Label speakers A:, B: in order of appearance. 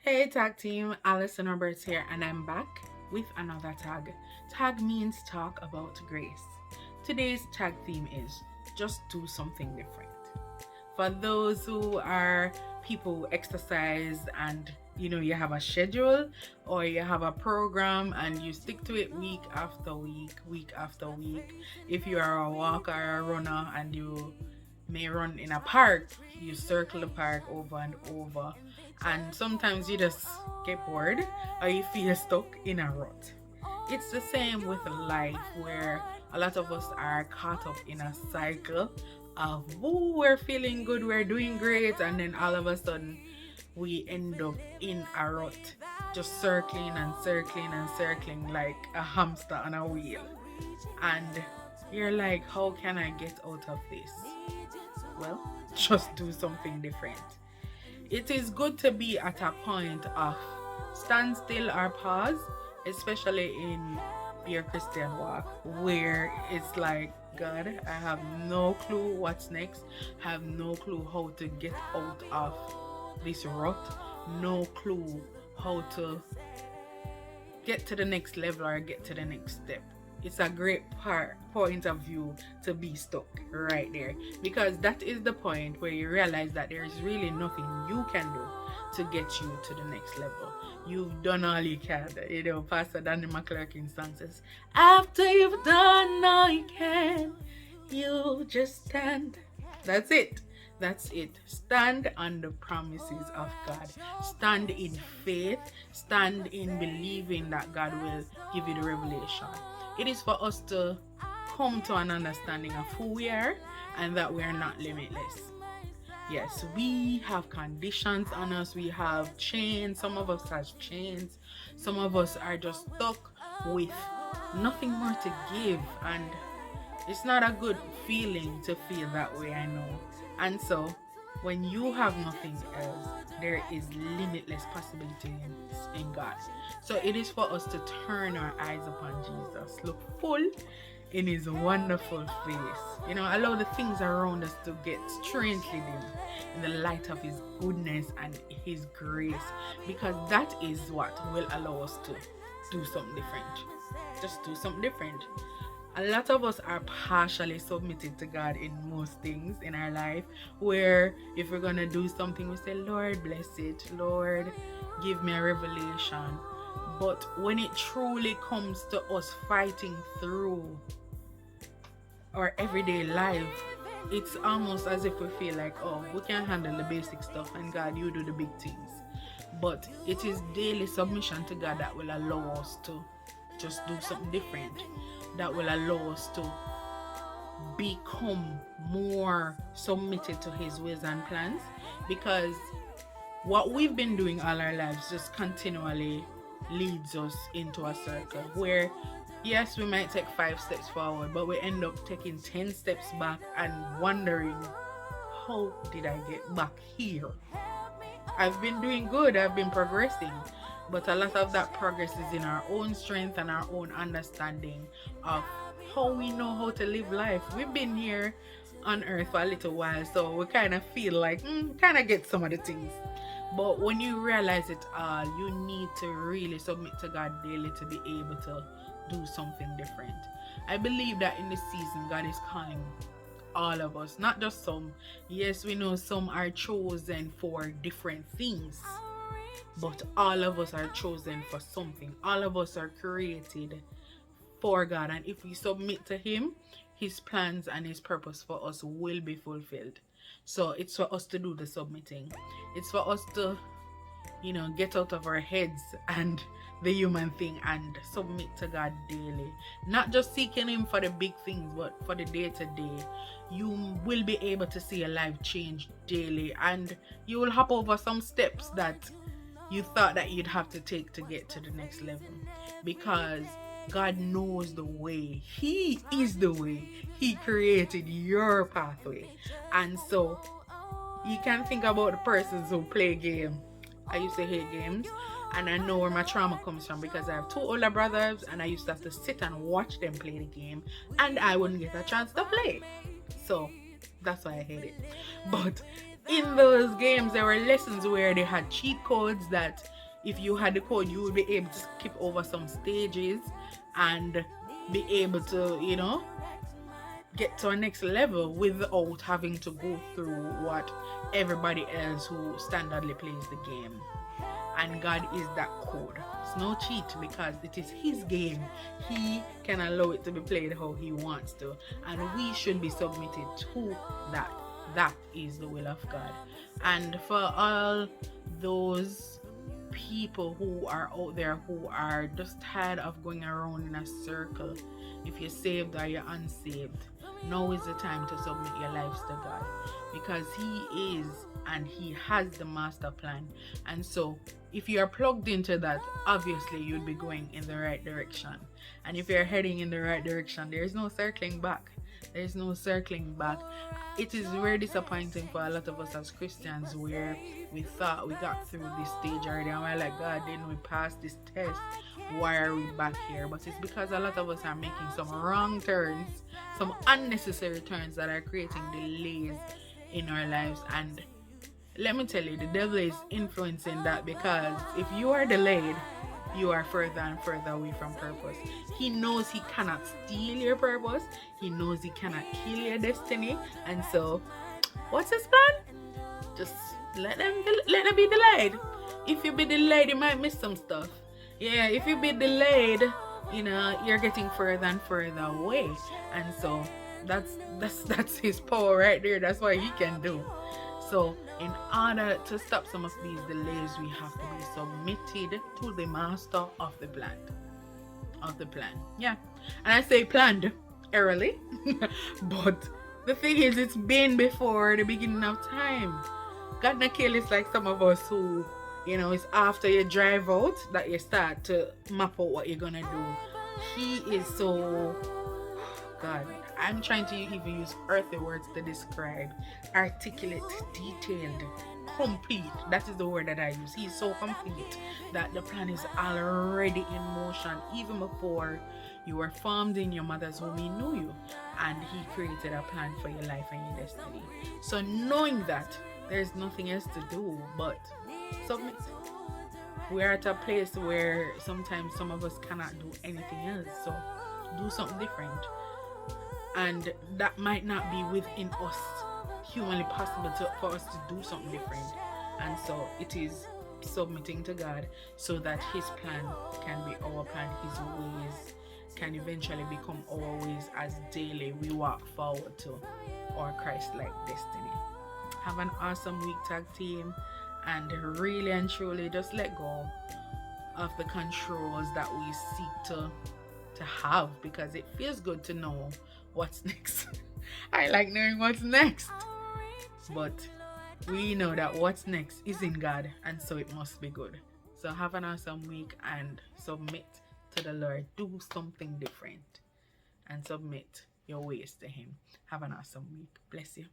A: Hey tag team, Allison A here, and I'm back with another tag. Tag means talk about grace. Today's tag theme is just do something different. For those who are people who exercise and you have a schedule or you have a program and you stick to it week after week, week after week. If you are a walker or a runner and you may run in a park, you circle the park over and over, and sometimes you just get bored or you feel stuck in a rut. It's the same with life, where a lot of us are caught up in a cycle of, oh, we're feeling good, we're doing great, and then all of a sudden we end up in a rut, just circling and circling and circling like a hamster on a wheel. And you're like, how can I get out of this? Well, just do something different. It is good to be at a point of standstill or pause, especially in your Christian walk, where it's like, God, I have no clue what's next, have no clue how to get out of this rut, no clue how to get to the next level or get to the next step. It's a great point of view to be stuck right there, because that is the point where you realize that there is really nothing you can do to get you to the next level. You've done all you can. Pastor Danny McClurkin's song says, after you've done all you can, you just stand. That's it. That's it. Stand on the promises of God. Stand in faith. Stand in believing that God will give you the revelation. It is for us to come to an understanding of who we are and that we are not limitless. Yes, we have conditions on us. We have chains. Some of us have chains. Some of us are just stuck with nothing more to give. And it's not a good feeling to feel that way, I know. And so, when you have nothing else, there is limitless possibilities in God. So it is for us to turn our eyes upon Jesus, look full in his wonderful face. Allow the things around us to get strangely dim in the light of his goodness and his grace, because that is what will allow us to do something different. Just do something different. A lot of us are partially submitted to God in most things in our life, where if we're going to do something, we say, Lord, bless it. Lord, give me a revelation. But when it truly comes to us fighting through our everyday life, it's almost as if we feel like, oh, we can handle the basic stuff and God, you do the big things. But it is daily submission to God that will allow us to just do something different, that will allow us to become more submitted to his ways and plans. Because what we've been doing all our lives just continually leads us into a circle where, yes, we might take 5 steps forward, but we end up taking 10 steps back and wondering, how did I get back here? I've been doing good, I've been progressing, but a lot of that progress is in our own strength and our own understanding of how we know how to live life. We've been here on earth for a little while, so we kind of feel like, kind of get some of the things. But when you realize it all, you need to really submit to God daily to be able to do something different. I believe that in this season, God is calling all of us, not just some. Yes, we know some are chosen for different things, but all of us are chosen for something. All of us are created for God, and if we submit to him, his plans and his purpose for us will be fulfilled. So it's for us to do the submitting. It's for us to get out of our heads and the human thing and submit to God daily. Not just seeking him for the big things, but for the day-to-day. You will be able to see a life change daily, and you will hop over some steps that you thought that you'd have to take to get to the next level, because God knows the way. He is the way. He created your pathway. And so you can think about the persons who play games. I used to hate games, and I know where my trauma comes from, because I have 2 older brothers and I used to have to sit and watch them play the game, and I wouldn't get a chance to play. So that's why I hate it. But in those games, there were lessons where they had cheat codes that if you had the code, you would be able to skip over some stages and be able to, get to a next level without having to go through what everybody else who standardly plays the game. And God is that code. It's no cheat because it is His game. He can allow it to be played how He wants to, and we should be submitted to that. That is the will of God. And for all those people who are out there who are just tired of going around in a circle, if you're saved or you're unsaved, now is the time to submit your lives to God, because He is and He has the master plan. And so if you are plugged into that, obviously you'll be going in the right direction. And if you're heading in the right direction, there's no circling back. There's no circling back. It is very disappointing for a lot of us as Christians, where we thought we got through this stage already and we're like, God, didn't we pass this test? Why are we back here? But it's because a lot of us are making some wrong turns, some unnecessary turns that are creating delays in our lives. And let me tell you, the devil is influencing that, because if you are delayed, you are further and further away from purpose. He knows he cannot steal your purpose. He knows he cannot kill your destiny. And so, what's his plan? Just let them be delayed. If you be delayed, you might miss some stuff. Yeah, if you be delayed, you're getting further and further away. And so that's his power right there. That's what he can do. So in order to stop some of these delays, we have to be submitted to the master of the plan. Yeah. And I say planned early, but the thing is, it's been before the beginning of time. God not kill is like some of us who, it's after you drive out that you start to map out what you're gonna do. He is so, God, I'm trying to even use earthly words to describe, articulate, detailed, complete. That is the word that I use. He's so complete that the plan is already in motion. Even before you were formed in your mother's womb, He knew you, and He created a plan for your life and your destiny. So knowing that, there's nothing else to do but submit. We're at a place where sometimes some of us cannot do anything else, so do something different. And that might not be within us humanly possible for us to do something different. And so it is submitting to God so that His plan can be our plan. His ways can eventually become our ways as daily we walk forward to our Christ-like destiny. Have an awesome week, tag team, and really and truly just let go of the controls that we seek to have, because it feels good to know what's next. I like knowing what's next, but we know that what's next is in God, and so it must be good. So have an awesome week and submit to the Lord. Do something different and submit your ways to Him. Have an awesome week. Bless you.